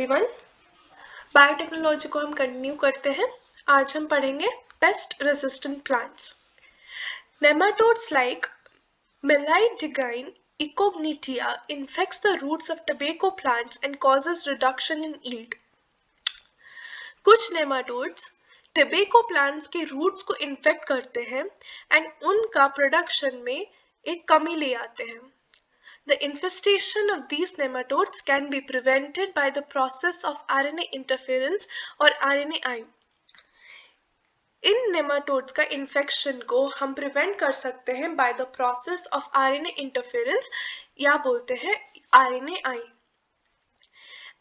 Everyone, biotechnology को हम continue करते हैं। आज हम पढ़ेंगे pest resistant plants. Nematodes like Meleidigine ecognitia infects the roots of tobacco plants and causes reduction in yield. कुछ नेमाटोड्स टोबैको प्लांट्स के रूट्स को इन्फेक्ट करते हैं एंड उनका प्रोडक्शन में एक कमी ले आते हैं। The infestation of these nematodes can be prevented by the process of RNA interference or RNAi. In nematodes का इन्फेक्शन को हम प्रिवेंट कर सकते हैं by the process of RNA interference या बोलते हैं RNAi.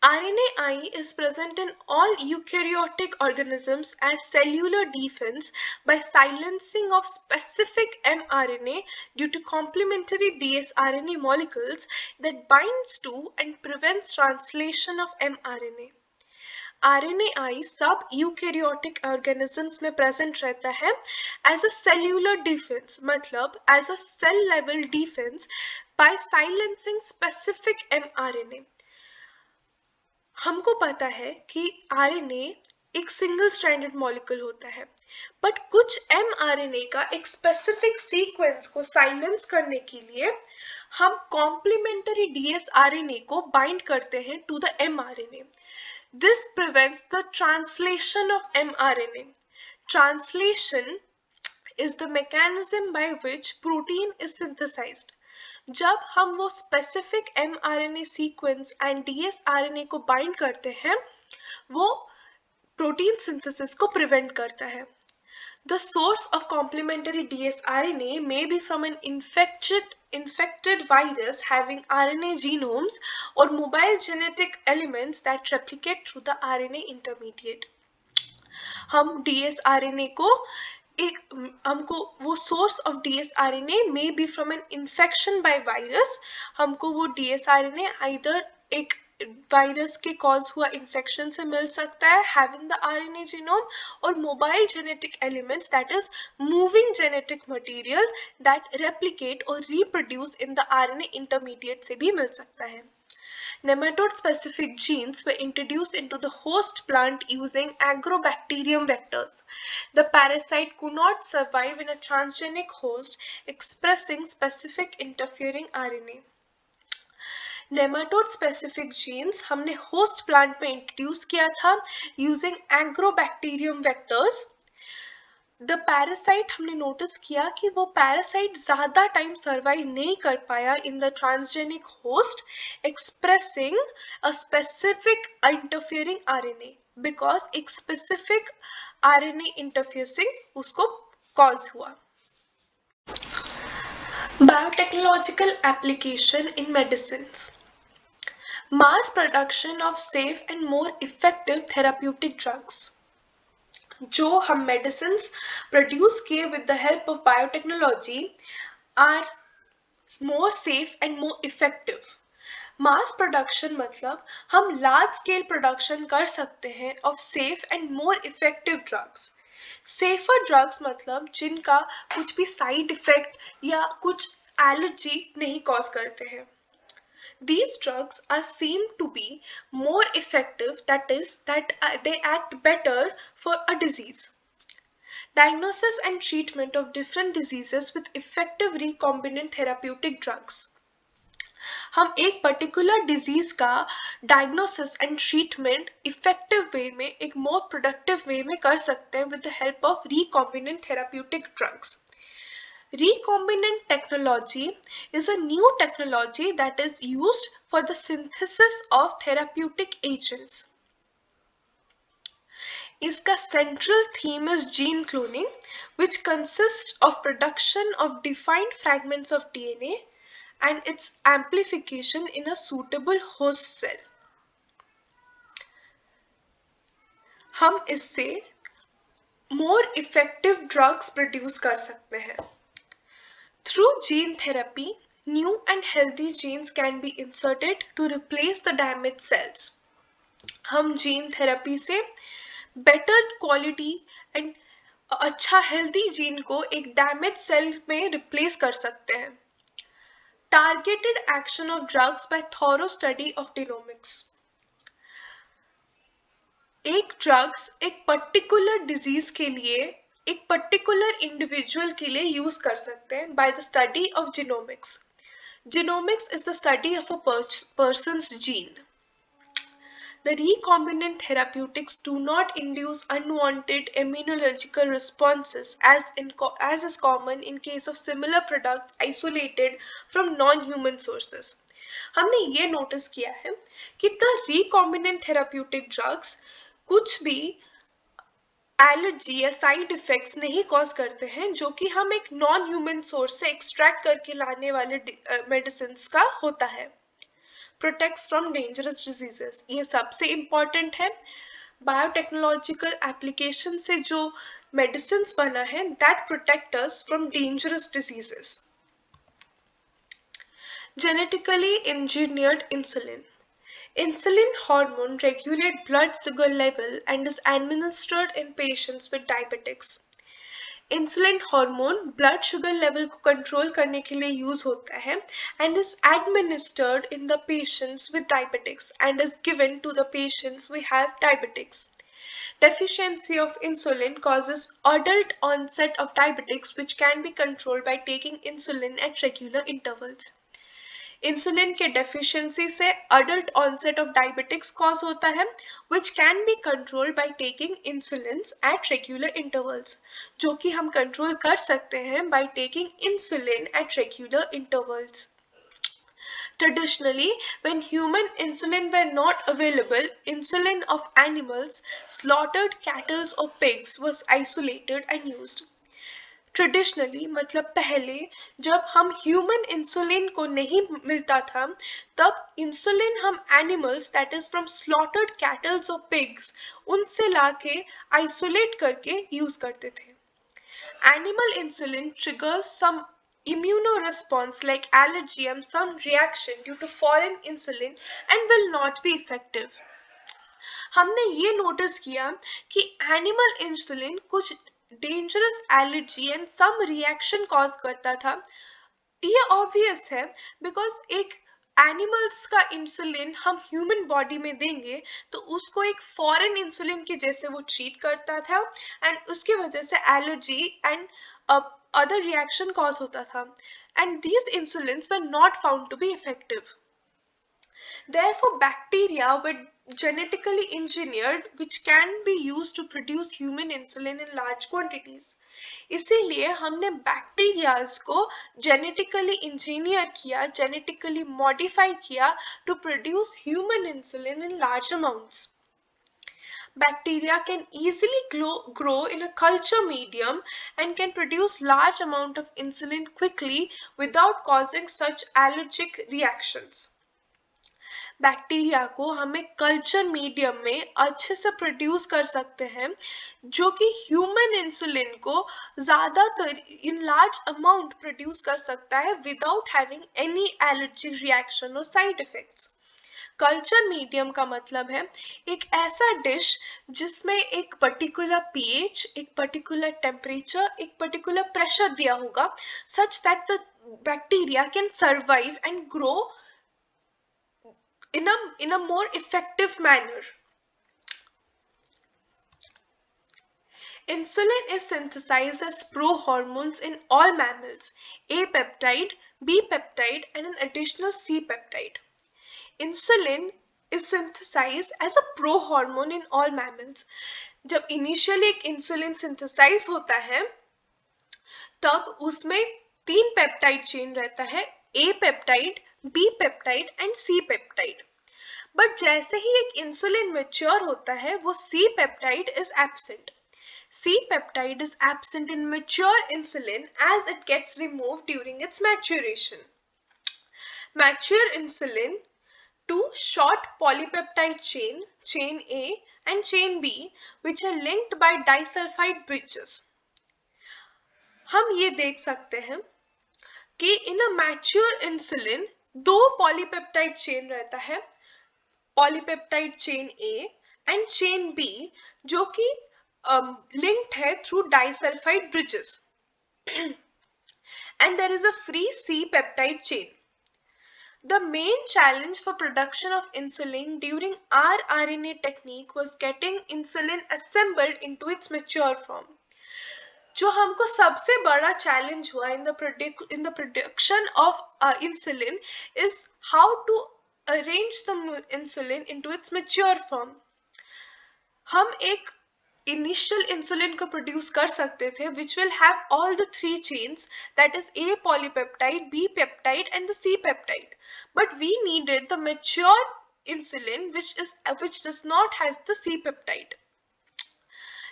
RNAi is present in all eukaryotic organisms as cellular defense by silencing of specific mRNA due to complementary dsRNA molecules that binds to and prevents translation of mRNA. RNAi सब eukaryotic organisms में present रहता है as a cellular defence, मतलब as a cell level defence by silencing specific mRNA. हमको पता है कि RNA एक सिंगल स्ट्रैंडेड मॉलिक्यूल होता है, बट कुछ mRNA का एक स्पेसिफिक सीक्वेंस को साइलेंस करने के लिए हम कॉम्प्लीमेंटरी dsRNA को बाइंड करते हैं to the mRNA. This prevents the translation of mRNA. Translation is the mechanism by which protein is synthesized. जब हम वो specific mRNA sequence and dsRNA को बाइंड करते हैं, वो प्रोटीन सिंथेसिस को प्रिवेंट करता है. The source of complementary dsRNA may be from an infected virus having RNA genomes or mobile genetic elements that replicate through the RNA intermediate. हम dsRNA को हमको वो source of dsRNA may be from an infection by virus. हमको वो dsRNA either एक virus के cause हुआ infection से मिल सकता है हैविंग द RNA जीनोम, और mobile genetic elements that is moving genetic material that replicate और reproduce in the RNA intermediate से भी मिल सकता है. Nematode specific genes were introduced into the host plant using agrobacterium vectors. The parasite could not survive in a transgenic host expressing specific interfering RNA. Nematode specific jeans हमने host plant में introduce किया था using agrobacterium vectors. The parasite हमने notice किया कि वो parasite ज़्यादा time survive नहीं कर पाया in the transgenic host expressing a specific interfering RNA because एक स्पेसिफिक RNA इंटरफेसिंग उसको कॉज हुआ. Biotechnological application in medicines. Mass production of safe and more effective therapeutic drugs. जो हम medicines produce किए with the help of biotechnology are more safe and more effective. Mass production मतलब हम large scale production कर सकते हैं of safe and more effective drugs. Safer drugs मतलब जिनका कुछ भी side effect या कुछ allergy नहीं cause करते हैं. These drugs are seen to be more effective, that is, they act better for a disease. Diagnosis and treatment of different diseases with effective recombinant therapeutic drugs. हम एक particular disease का diagnosis and treatment effective way में, एक more productive way में कर सकते हैं with the help of recombinant therapeutic drugs. Recombinant technology is a new technology that is used for the synthesis of therapeutic agents. इसका central theme is gene cloning, which consists of production of defined fragments of DNA and its amplification in a suitable host cell. हम इससे more effective drugs produce कर सकते हैं. Through gene therapy, new and healthy genes can be inserted to replace the damaged cells. हम gene therapy से better quality and अच्छा healthy gene को एक damaged cell में replace कर सकते हैं. Targeted action of drugs by thorough study of genomics. एक ड्रग्स एक पर्टिकुलर डिजीज के लिए, एक पर्टिकुलर इंडिविजुअल के लिए यूज कर सकते हैं by the study of genomics. Genomics is the study of a person's gene. The recombinant therapeutics do not induce unwanted immunological responses as is common in case of similar products isolated from non-human sources. हमने ये notice किया है कि the recombinant therapeutic drugs कुछ भी allergy या side effects नहीं cause करते हैं जो कि हम एक नॉन ह्यूमन सोर्स से एक्सट्रैक्ट करके लाने वाले मेडिसिन का होता है. प्रोटेक्ट्स फ्रॉम डेंजरस डिजीजेस, ये सबसे इम्पॉर्टेंट है. बायोटेक्नोलॉजिकल एप्लीकेशन से जो मेडिसिन बना है that protect us from dangerous diseases. Genetically engineered insulin. Insulin hormone regulates blood sugar level and is administered in patients with diabetics. Insulin hormone blood sugar level को control करने के लिए use होता है and is administered in the patients with diabetics and is given to the patients we have diabetics. Deficiency of insulin causes adult onset of diabetics which can be controlled by taking insulin at regular intervals. Insulin के deficiency से adult onset of diabetics cause होता है which can be controlled by taking insulin at regular intervals, जो कि हम control कर सकते हैं by taking insulin at regular intervals. Traditionally, when human insulin were not available, insulin of animals, slaughtered cattle or pigs was isolated and used. Traditionally मतलब पहले जब हम ह्यूमन इंसुलिन को नहीं मिलता था तब इंसुलिन हम animals that is from slaughtered kettles और पिग्स उनसे लाके आइसोलेट करके यूज करते थे. Animal insulin triggers some immunoresponse like allergy and some reaction due to foreign insulin and will not be effective. हमने ये नोटिस किया कि एनिमल इंसुलिन कुछ dangerous allergy and some reaction cause करता था. ये ऑब्वियस है बिकॉज एक एनिमल्स का इंसुलिन हम ह्यूमन बॉडी में देंगे तो उसको एक फॉरेन इंसुलिन के जैसे वो ट्रीट करता था एंड उसकी वजह से allergy and other reaction cause होता था and these insulins were not found to be effective. Therefore, bacteria were genetically engineered which can be used to produce human insulin in large quantities. इसीलिए हमने bacterias को genetically engineer किया, genetically modify किया to produce human insulin in large amounts. Bacteria can easily grow in a culture medium and can produce large amount of insulin quickly without causing such allergic reactions. Bacteria को हमें culture medium में अच्छे से produce कर सकते हैं जो कि ह्यूमन इंसुलिन को ज़्यादातर इन लार्ज अमाउंट प्रोड्यूस कर सकता है without having any allergy reaction और साइड इफेक्ट्स. कल्चर मीडियम का मतलब है एक ऐसा डिश जिसमें एक पर्टिकुलर पीएच, एक पर्टिकुलर टेम्परेचर, एक पर्टिकुलर प्रेशर दिया होगा such that the bacteria can survive and grow in a more effective manner. Insulin is synthesized as prohormones in all mammals, A peptide, B peptide and an additional C peptide. Insulin is synthesized as a prohormone in all mammals. जब initially एक insulin synthesise होता है तब उसमें 3 peptide chain रहता है, A peptide, B peptide and C peptide. But जैसे ही एक इंसुलिन मैच्योर होता है वो C peptide is absent. C peptide is absent in mature insulin as it gets removed during its maturation. Mature insulin, two short polypeptide chain A and chain B, which are linked by disulfide bridges. हम ये देख सकते हैं कि in a mature insulin दो polypeptide chain रहता है, polypeptide chain A and chain B, जो कि linked है through disulfide bridges. And there is a free C peptide chain. The main challenge for production of insulin during rRNA technique was getting insulin assembled into its mature form. जो हमको सबसे बड़ा challenge हुआ in the production of insulin is how to arrange the insulin into its mature form. हम एक initial insulin को produce कर सकते थे which will have all the three chains, that is A polypeptide, B peptide and the C peptide, but we needed the mature insulin which does not has the C peptide.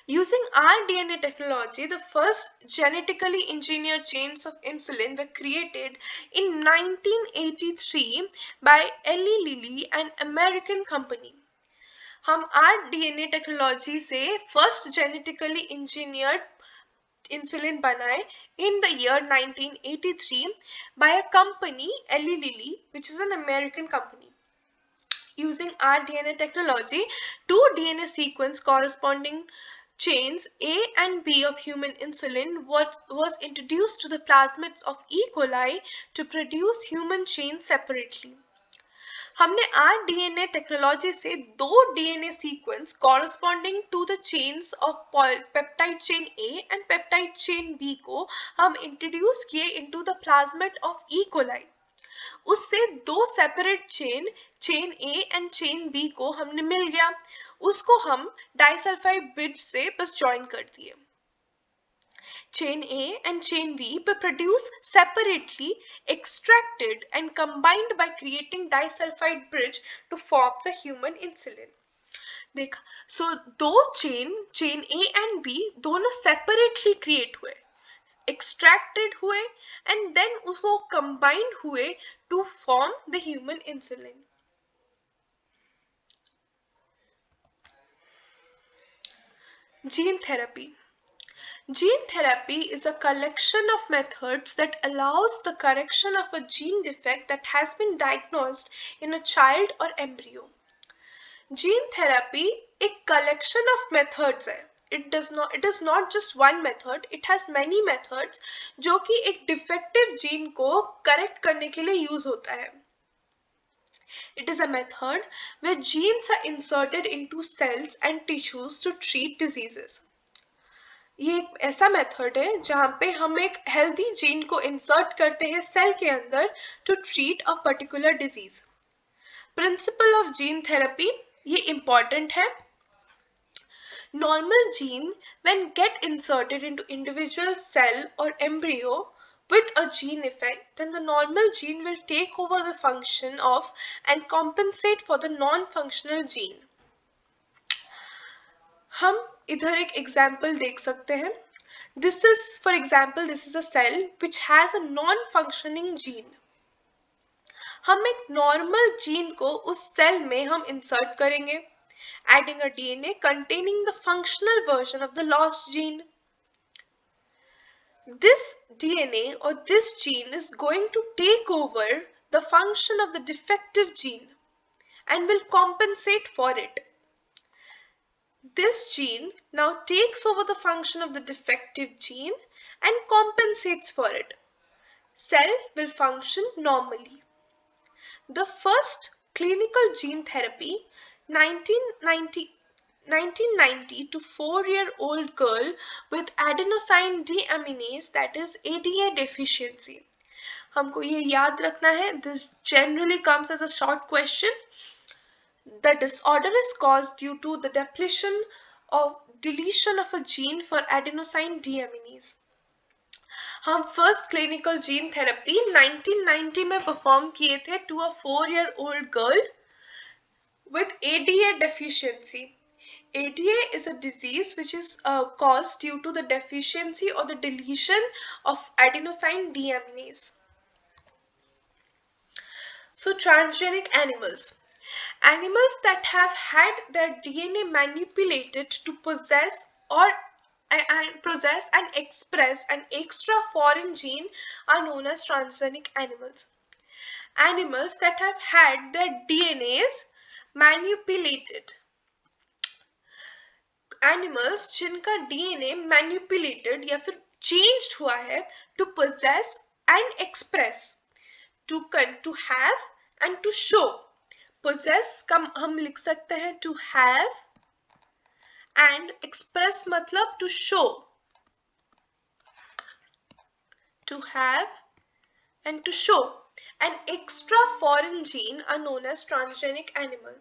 Using rDNA technology, the first genetically engineered chains of insulin were created in 1983 by Eli Lilly, an American company. हम rDNA technology से first genetically engineered insulin बनाए in the year 1983 by a company Eli Lilly, which is an American company. Using rDNA technology, two DNA sequence corresponding chains A and B of human insulin was introduced to the plasmids of E. coli to produce human chains separately. हमने rDNA technology से दो DNA sequence corresponding to the chains of peptide chain A and peptide chain B को हम introduce किए into the plasmid of E. coli. उससे दो separate chain A and chain B को हमने मिल गया, उसको हम डाइसल्फाइड ब्रिज से बस ज्वाइन कर दिए. Chain A and chain B were produced separately, extracted and combined by creating disulfide bridge to form the human insulin. देखा, so दो chain A and B दोनों separately create हुए, extracted हुए and then उसको combined हुए to form the human insulin. Gene therapy. Gene therapy is a collection of methods that allows the correction of a gene defect that has been diagnosed in a child or embryo. Gene therapy एक collection of methods है. It is not just one method, it has many methods जो कि एक defective gene को correct करने के लिए use होता है. It is a method where genes are inserted into cells and tissues to treat diseases. ये एक ऐसा मेथड है जहाँ पे हम एक हेल्दी जीन को इंसर्ट करते हैं सेल के अंदर to treat a particular disease. Principle of gene therapy ये इंपॉर्टेंट है. Normal gene when get inserted into individual cell और embryo with a gene effect, then the normal gene will take over the function of and compensate for the non-functional gene. हम इधर एक example देख सकते हैं. This is, for example, this is a cell which has a non-functioning gene. हम एक normal gene को उस सेल में हम इंसर्ट करेंगे, adding a DNA containing the functional version of the lost gene. This DNA or this gene is going to take over the function of the defective gene and will compensate for it. This gene now takes over the function of the defective gene and compensates for it. Cell will function normally. The first clinical gene therapy, 1990 to 4-year-old girl with adenosine deaminase, that is ADA deficiency. हमको ये याद रखना है. This generally comes as a short question. The disorder is caused due to the deletion of a gene for adenosine deaminase. हम first clinical gene therapy 1990 में perform किए थे to a 4-year-old girl with ADA deficiency. ADA is a disease which is caused due to the deficiency or the deletion of adenosine deaminase. So transgenic animals. Animals that have had their DNA manipulated to possess and express an extra foreign gene are known as transgenic animals. Animals that have had their DNAs manipulated. Animals जिनका DNA manipulated या फिर changed हुआ है to possess and express, to have and to show, possess का हम लिख सकते हैं to have, एंड express मतलब to show, to have and to show. An extra foreign gene are known as transgenic animal.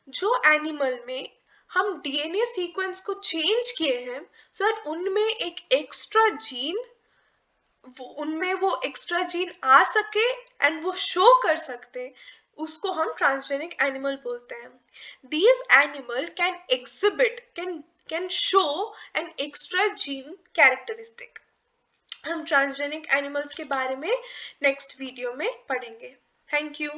जो animal में हम DNA sequence को चेंज किए हैं सो दैट उनमें एक एक्स्ट्रा जीन, उनमें वो एक्स्ट्रा जीन आ सके एंड वो शो कर सकते, उसको हम ट्रांसजेनिक एनिमल बोलते हैं. These animal can exhibit, can show an extra gene characteristic. हम ट्रांसजेनिक एनिमल्स के बारे में नेक्स्ट वीडियो में पढ़ेंगे. Thank you.